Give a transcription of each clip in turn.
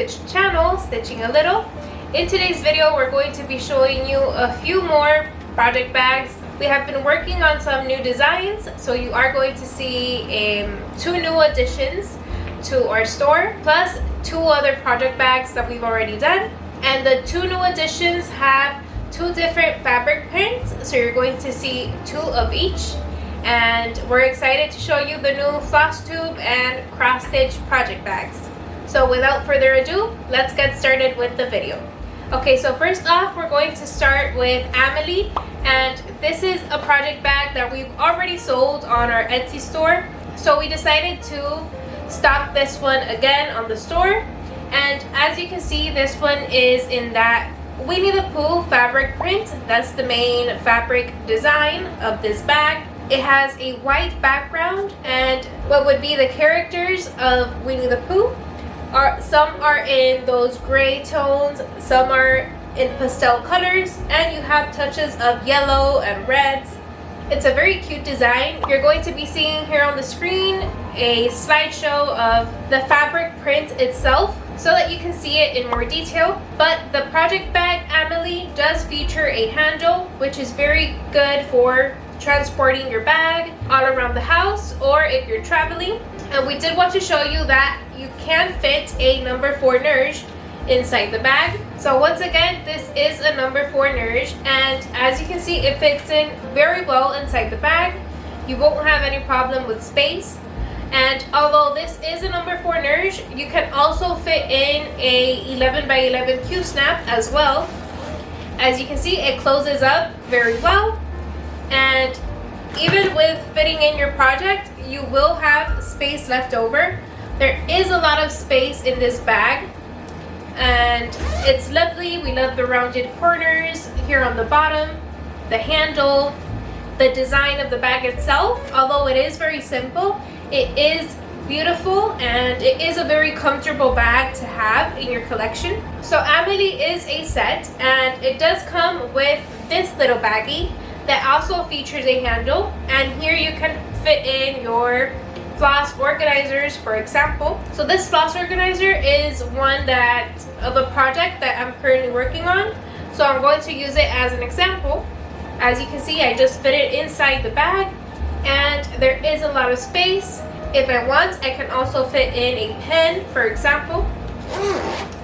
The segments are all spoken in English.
stitch channel, Stitching a Little. In today's video, we're going to be showing you a few more project bags. We have been working on some new designs, so you are going to see 2 new additions to our store, plus 2 other project bags that we've already done. And the 2 new additions have 2 different fabric prints, so you're going to see 2 of each. And we're excited to show you the new Flosstube and cross stitch project bags. So without further ado, let's get started with the video. Okay, so first off, we're going to start with Amelie, and this is a project bag that we've already sold on our Etsy store. So we decided to stock this one again on the store, and as you can see, this one is in that Winnie the Pooh fabric print. That's the main fabric design of this bag. It has a white background and what would be the characters of Winnie the Pooh. Some are in those gray tones, some are in pastel colors, and you have touches of yellow and reds. It's a very cute design. You're going to be seeing here on the screen a slideshow of the fabric print itself so that you can see it in more detail. But the project bag Amelie does feature a handle, which is very good for transporting your bag all around the house or if you're traveling. And we did want to show you that you can fit a number 4 Nerge inside the bag. So once again, this is a number 4 Nerge, and as you can see, it fits in very well inside the bag. You won't have any problem with space. And although this is a number 4 Nerge, you can also fit in a 11 by 11 Q snap as well. As you can see, it closes up very well. And even with fitting in your project, you will have space left over. There is a lot of space in this bag, and it's lovely. We love the rounded corners here on the bottom, the handle, the design of the bag itself. Although it is very simple, it is beautiful, and it is a very comfortable bag to have in your collection. So Amelie is a set, and it does come with this little baggie that also features a handle, and here you can fit in your floss organizers, for example. So this floss organizer is one of a project that I'm currently working on, so I'm going to use it as an example. As you can see, I just fit it inside the bag, and there is a lot of space. If I want, I can also fit in a pen, for example,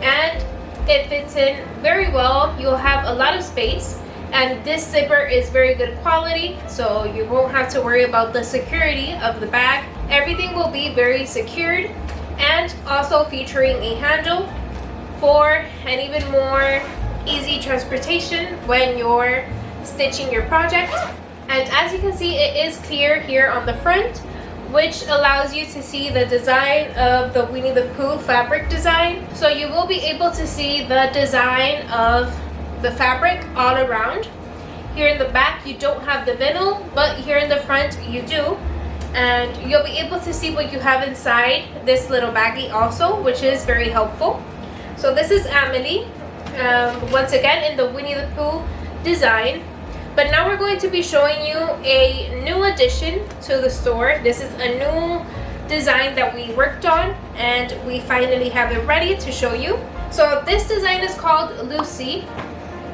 and it fits in very well. You'll have a lot of space. And this zipper is very good quality, so you won't have to worry about the security of the bag. Everything will be very secured, and also featuring a handle for an even more easy transportation when you're stitching your project. And as you can see, it is clear here on the front, which allows you to see the design of the Winnie the Pooh fabric design. So you will be able to see the design of the fabric all around. Here in the back you don't have the vinyl, but here in the front you do, and you'll be able to see what you have inside this little baggie also, which is very helpful. So this is Amelie, once again in the Winnie the Pooh design. But now we're going to be showing you a new addition to the store. This is a new design that we worked on, and we finally have it ready to show you. So this design is called Lucy.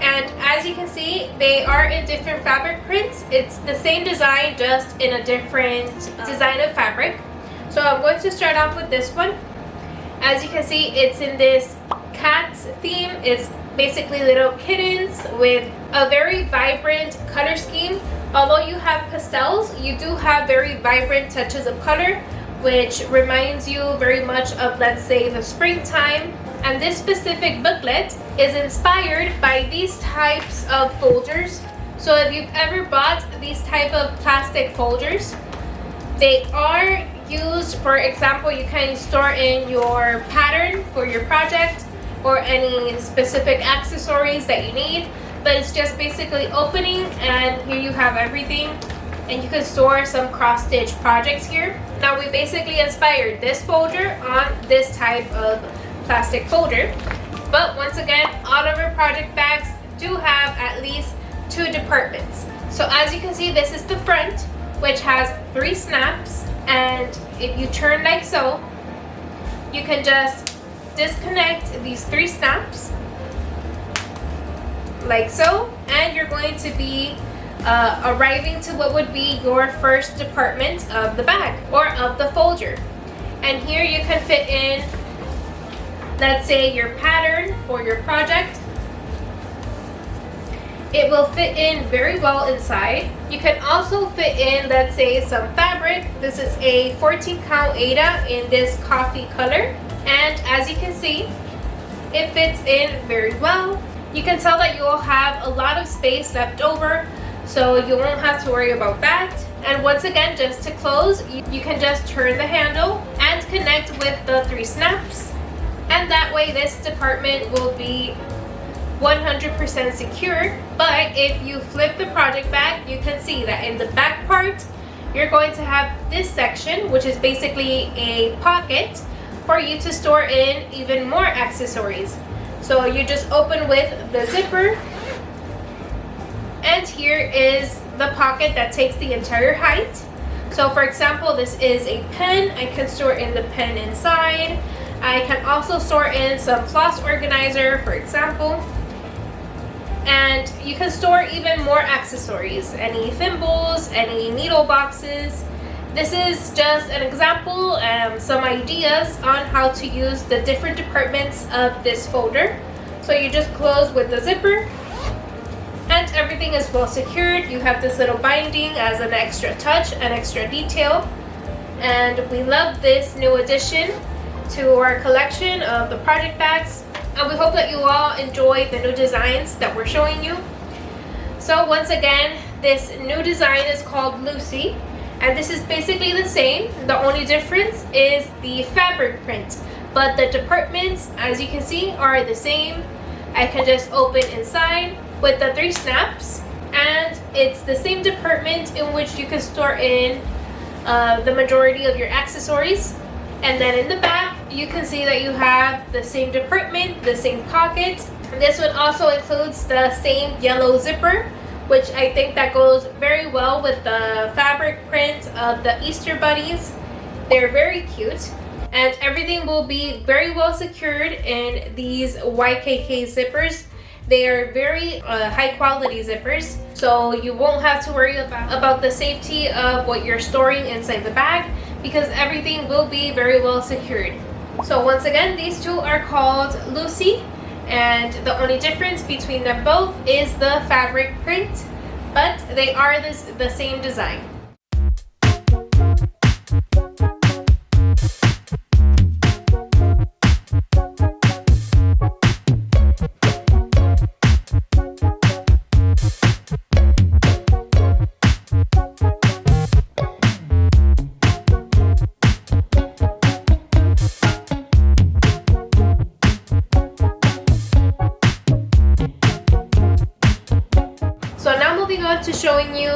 And as you can see, they are in different fabric prints. It's the same design, just in a different design of fabric. So I'm going to start off with this one. As you can see, it's in this cat's theme. It's basically little kittens with a very vibrant color scheme. Although you have pastels, you do have very vibrant touches of color, which reminds you very much of, let's say, the springtime. And this specific booklet is inspired by these types of folders. So if you've ever bought these type of plastic folders, they are used, for example, you can store in your pattern for your project or any specific accessories that you need. But it's just basically opening, and here you have everything, and you can store some cross stitch projects here. Now we basically inspired this folder on this type of plastic folder. But once again, all of our project bags do have at least 2 departments. So as you can see, this is the front, which has 3 snaps, and if you turn like so, you can just disconnect these 3 snaps like so, and you're going to be arriving to what would be your first department of the bag or of the folder. And here you can fit in, let's say, your pattern for your project. It will fit in very well inside. You can also fit in, let's say, some fabric. This is a 14 count Aida in this coffee color, and as you can see, it fits in very well. You can tell that you will have a lot of space left over, so you won't have to worry about that. And once again, just to close, you can just turn the handle and connect with the 3 snaps, and that way this department will be 100% secure. But if you flip the project bag, you can see that in the back part, you're going to have this section, which is basically a pocket for you to store in even more accessories. So you just open with the zipper, and here is the pocket that takes the entire height. So for example, this is a pen. I can store in the pen inside. I can also store in some floss organizer, for example. And you can store even more accessories, any thimbles, any needle boxes. This is just an example, some ideas on how to use the different departments of this folder. So you just close with the zipper, and everything is well secured. You have this little binding as an extra touch, an extra detail. And we love this new addition to our collection of the project bags. And we hope that you all enjoy the new designs that we're showing you. So once again, this new design is called Lucy, and this is basically the same. The only difference is the fabric print, but the departments, as you can see, are the same. I can just open inside with the 3 snaps, and it's the same department in which you can store in the majority of your accessories. And then in the back, you can see that you have the same department, the same pocket. This one also includes the same yellow zipper, which I think that goes very well with the fabric print of the Easter bunnies. They're very cute, and everything will be very well secured in these YKK zippers. They are very high quality zippers, so you won't have to worry about the safety of what you're storing inside the bag, because everything will be very well secured. So once again, these 2 are called Lucy, and the only difference between them both is the fabric print, but they are the same design. Moving on to showing you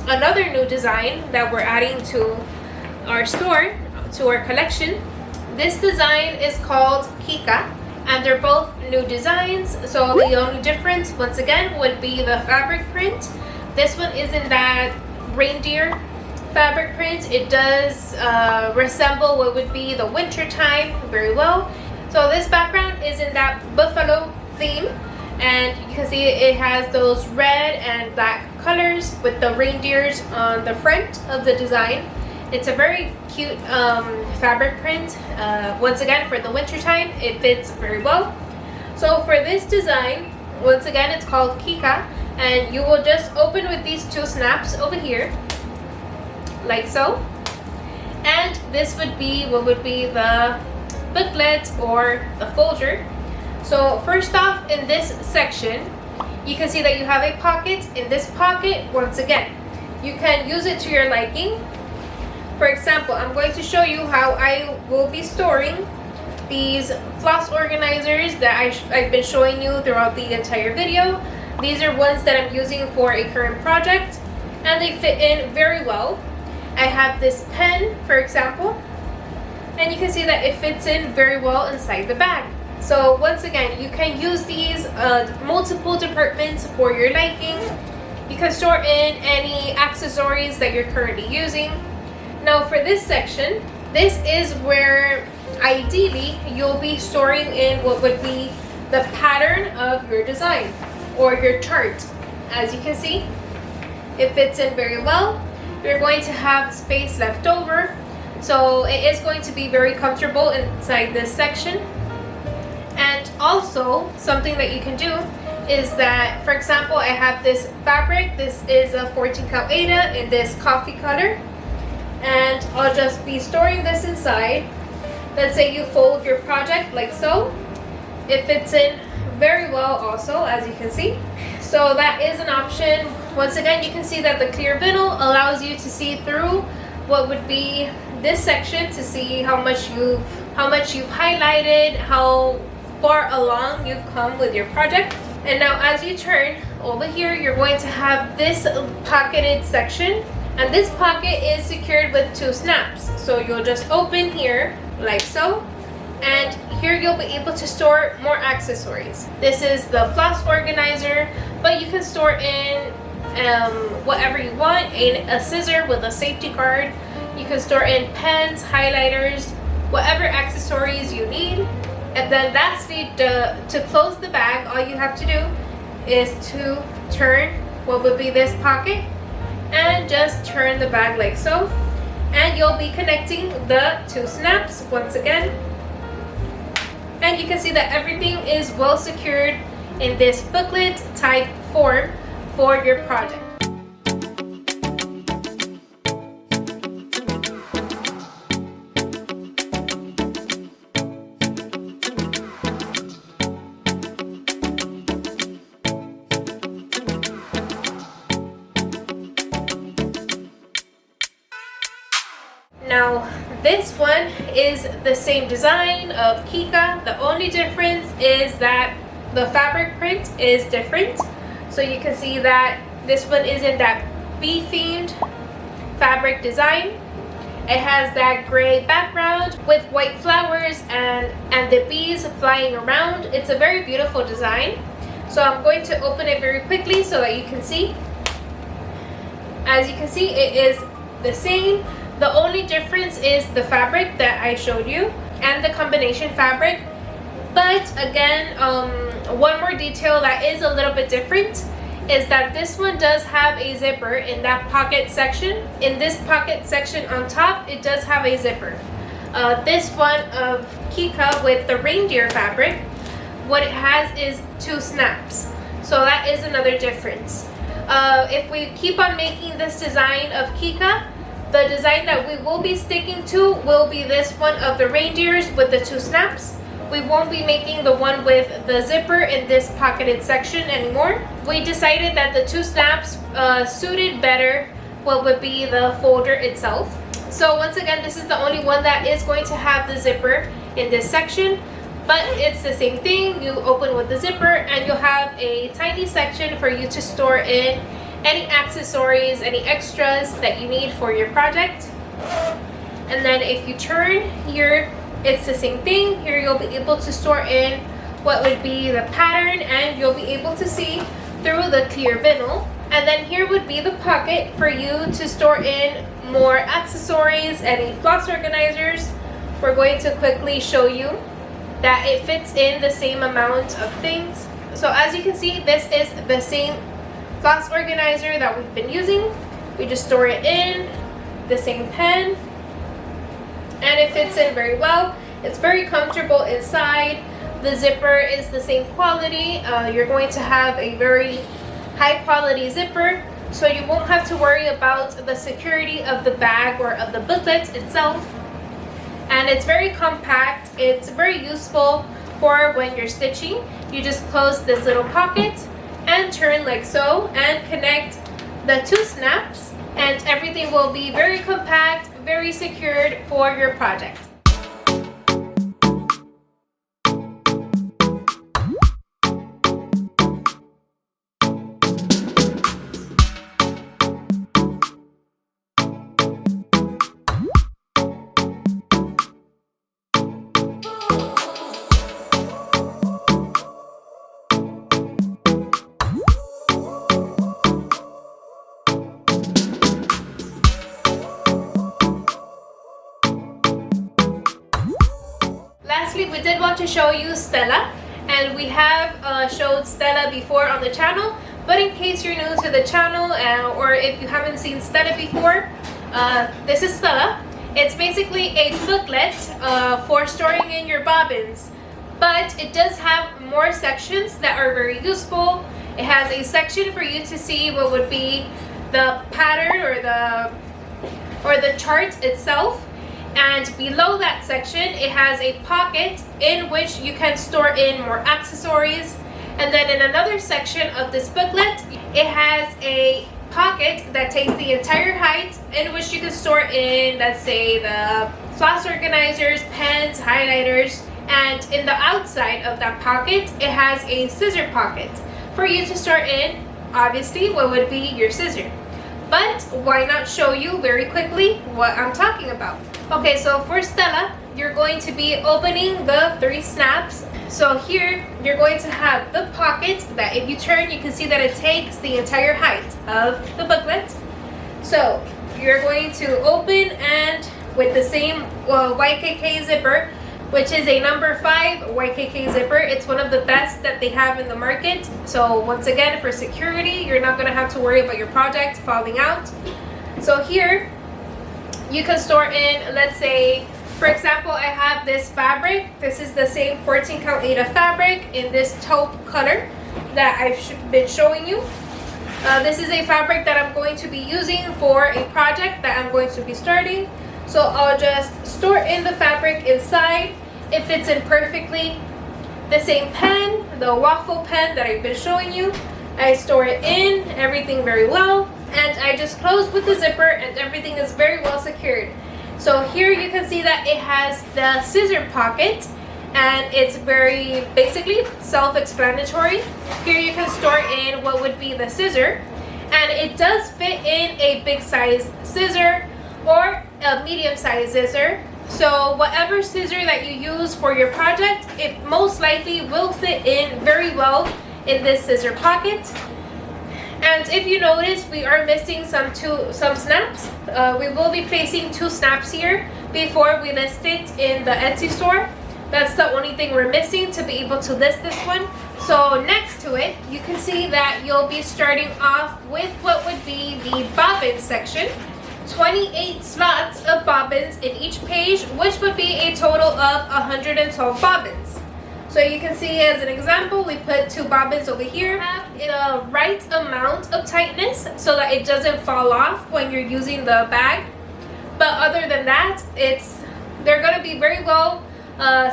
another new design that we're adding to our store, to our collection. This design is called Kika, and they're both new designs. So the only difference, once again, would be the fabric print. This one is in that reindeer fabric print. It does resemble what would be the winter time very well. So this background is in that buffalo theme. And you can see it has those red and black colors with the reindeers on the front of the design. It's a very cute fabric print. Once again, for the winter time, it fits very well. So for this design, once again, it's called Kika, and you will just open with these 2 snaps over here, like so. And this would be what would be the booklet or the folder. So first off, in this section, you can see that you have a pocket. In this pocket, once again, you can use it to your liking. For example, I'm going to show you how I will be storing these floss organizers that I've been showing you throughout the entire video. These are ones that I'm using for a current project, and they fit in very well. I have this pen, for example, and you can see that it fits in very well inside the bag. So once again, you can use these multiple departments for your liking. You can store in any accessories that you're currently using. Now for this section, this is where ideally you'll be storing in what would be the pattern of your design or your chart. As you can see, it fits in very well. You're going to have space left over, so it is going to be very comfortable inside this section. And also something that you can do is that, for example, I have this fabric. This is a 14 count Aida in this coffee color, and I'll just be storing this inside. Let's say you fold your project like so. It fits in very well also, as you can see. So that is an option. Once again, you can see that the clear vinyl allows you to see through what would be this section to see how much you've highlighted, how far along you've come with your project. And now as you turn over here, you're going to have this pocketed section, and this pocket is secured with 2 snaps. So you'll just open here like so, and here you'll be able to store more accessories. This is the floss organizer, but you can store in whatever you want. A scissor with a safety guard. You can store in pens, highlighters, whatever accessories you need. And then lastly, to close the bag, all you have to do is to turn what would be this pocket and just turn the bag like so, and you'll be connecting the 2 snaps once again. And you can see that everything is well secured in this booklet type form for your project. Now this one is the same design of Kika. The only difference is that the fabric print is different. So you can see that this one is in that bee themed fabric design. It has that gray background with white flowers and the bees flying around. It's a very beautiful design. So I'm going to open it very quickly so that you can see. As you can see, it is the same. The only difference is the fabric that I showed you and the combination fabric. But again, one more detail that is a little bit different is that this one does have a zipper in that pocket section. In this pocket section on top, it does have a zipper. This one of Kika with the reindeer fabric, what it has is 2 snaps. So that is another difference. If we keep on making this design of Kika, the design that we will be sticking to will be this one of the reindeers with the 2 snaps. We won't be making the one with the zipper in this pocketed section anymore. We decided that the 2 snaps suited better what would be the folder itself. So once again, this is the only one that is going to have the zipper in this section, but it's the same thing. You open with the zipper and you'll have a tiny section for you to store in any accessories, any extras that you need for your project. And then if you turn here, it's the same thing. Here you'll be able to store in what would be the pattern, and you'll be able to see through the clear vinyl. And then here would be the pocket for you to store in more accessories, any floss organizers. We're going to quickly show you that it fits in the same amount of things. So as you can see, this is the same floss organizer that we've been using. We just store it in the same pen, and it fits in very well. It's very comfortable inside. The zipper is the same quality. You're going to have a very high quality zipper, so you won't have to worry about the security of the bag or of the booklet itself. And it's very compact. It's very useful for when you're stitching. You just close this little pocket and turn like so and connect the 2 snaps, and everything will be very compact, very secured for your project. lastly, we did want to show you Stella, and we have showed Stella before on the channel, but in case you're new to the channel or if you haven't seen Stella before, this is Stella. It's basically a booklet for storing in your bobbins, but it does have more sections that are very useful. It has a section for you to see what would be the pattern or the chart itself, and below that section it has a pocket in which you can store in more accessories. And then in another section of this booklet, it has a pocket that takes the entire height, in which you can store in, let's say, the floss organizers, pens, highlighters. And in the outside of that pocket, it has a scissor pocket for you to store in, obviously, what would be your scissor. But why not show you very quickly what I'm talking about? Okay, so for Stella, you're going to be opening the 3 snaps. So here, you're going to have the pocket that if you turn, you can see that it takes the entire height of the booklet. So you're going to open, and with the same YKK zipper, which is a number 5 YKK zipper. It's one of the best that they have in the market. So once again, for security, you're not going to have to worry about your project falling out. So here, you can store in, let's say, for example, I have this fabric. This is the same 14 count Aida fabric in this taupe color that I've been showing you. This is a fabric that I'm going to be using for a project that I'm going to be starting. So I'll just store in the fabric inside. It fits in perfectly. The same pen, the waffle pen that I've been showing you, I store it in, everything very well. And I just close with the zipper, and everything is very well secured. So here you can see that it has the scissor pocket, and it's very basically self-explanatory. Here you can store in what would be the scissor, and it does fit in a big size scissor or a medium size scissor. So whatever scissor that you use for your project, it most likely will fit in very well in this scissor pocket. And if you notice, we are missing some snaps. We will be placing 2 snaps here before we list it in the Etsy store. That's the only thing we're missing to be able to list this one. So next to it, you can see that you'll be starting off with what would be the bobbin section. 28 slots of bobbins in each page, which would be a total of 112 bobbins. So you can see, as an example, we put 2 bobbins over here. Have the right amount of tightness so that it doesn't fall off when you're using the bag. But other than that, they're going to be very well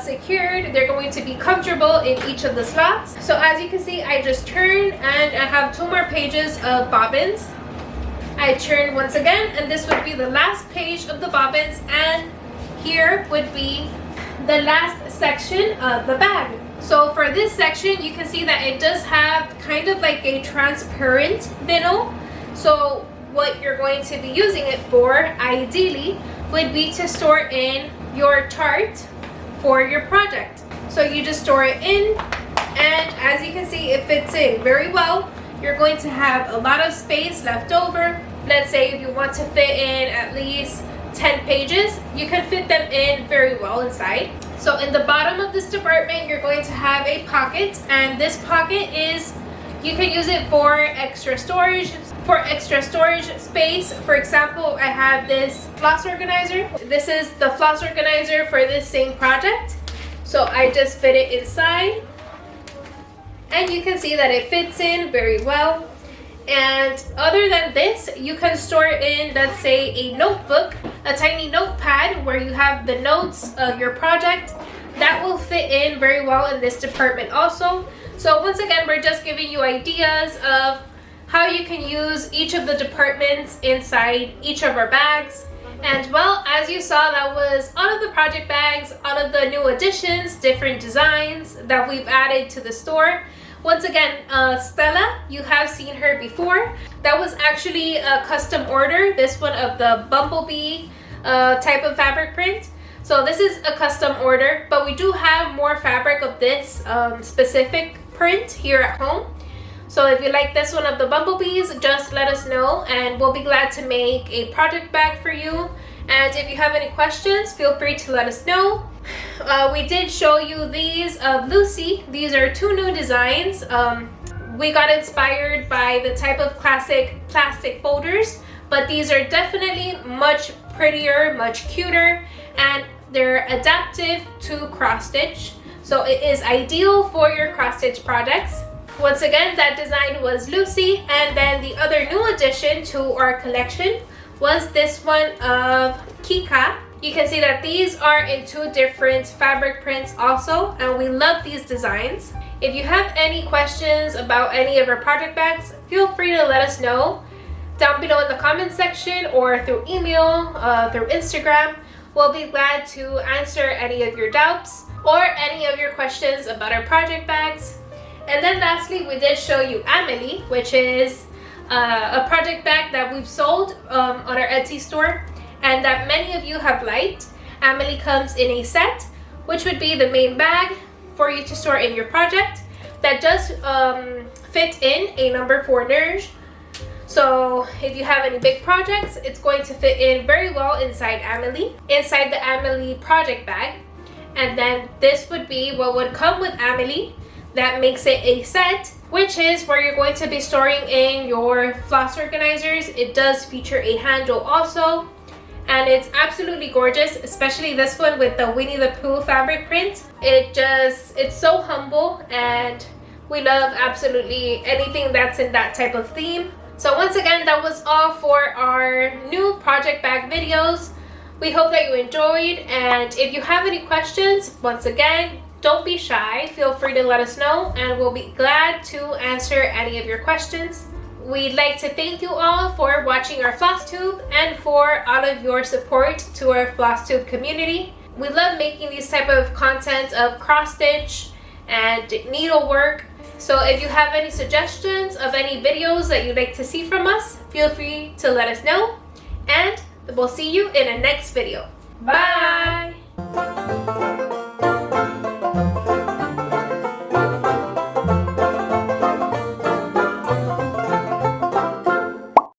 secured. They're going to be comfortable in each of the slots. So as you can see, I just turn, and I have 2 more pages of bobbins. I turn once again, and this would be the last page of the bobbins, and here would be the last section of the bag. So for this section, you can see that it does have kind of like a transparent vinyl. So what you're going to be using it for, ideally, would be to store in your chart for your project. So you just store it in, and as you can see, it fits in very well. You're going to have a lot of space left over. Let's say if you want to fit in at least 10 pages, you can fit them in very well inside. So in the bottom of this department, you're going to have a pocket, and this pocket you can use it for extra storage space. For example, I have this floss organizer. This is the floss organizer for this same project. So I just fit it inside, and you can see that it fits in very well. And other than this, you can store in, let's say, a notebook, a tiny notepad where you have the notes of your project. That will fit in very well in this department also. So once again, we're just giving you ideas of how you can use each of the departments inside each of our bags. And well, as you saw, that was all of the project bags, all of the new additions, different designs that we've added to the store. Once again, Stella, you have seen her before. That was actually a custom order, this one of the bumblebee type of fabric print. So this is a custom order, but we do have more fabric of this specific print here at home. So if you like this one of the bumblebees, just let us know, and we'll be glad to make a project bag for you And if you have any questions, feel free to let us know. We did show you these of Lucy. These are 2 new designs. We got inspired by the type of classic plastic folders, but these are definitely much prettier, much cuter, and they're adaptive to cross stitch. So it is ideal for your cross stitch projects. Once again, that design was Lucy, and then the other new addition to our collection was this one of Kika. You can see that these are in 2 different fabric prints also, and we love these designs. If you have any questions about any of our project bags, feel free to let us know down below in the comments section or through email, through Instagram. We'll be glad to answer any of your doubts or any of your questions about our project bags. And then lastly, we did show you Amelie, which is a project bag that we've sold on our Etsy store and that many of you have liked. Amelie comes in a set, which would be the main bag for you to store in your project. That does fit in a number 4 Nerge. So if you have any big projects, it's going to fit in very well inside Amelie, inside the Amelie project bag. And then this would be what would come with Amelie. That makes it a set, which is where you're going to be storing in your floss organizers. It does feature a handle also, and it's absolutely gorgeous, especially this one with the Winnie the Pooh fabric print. It's so humble, and we love absolutely anything that's in that type of theme. So once again, that was all for our new project bag videos. We hope that you enjoyed, and if you have any questions, once again, don't be shy. Feel free to let us know, and we'll be glad to answer any of your questions. We'd like to thank you all for watching our Flosstube and for all of your support to our Flosstube community. We love making these type of content of cross stitch and needlework. So if you have any suggestions of any videos that you'd like to see from us, feel free to let us know, and we'll see you in the next video. Bye!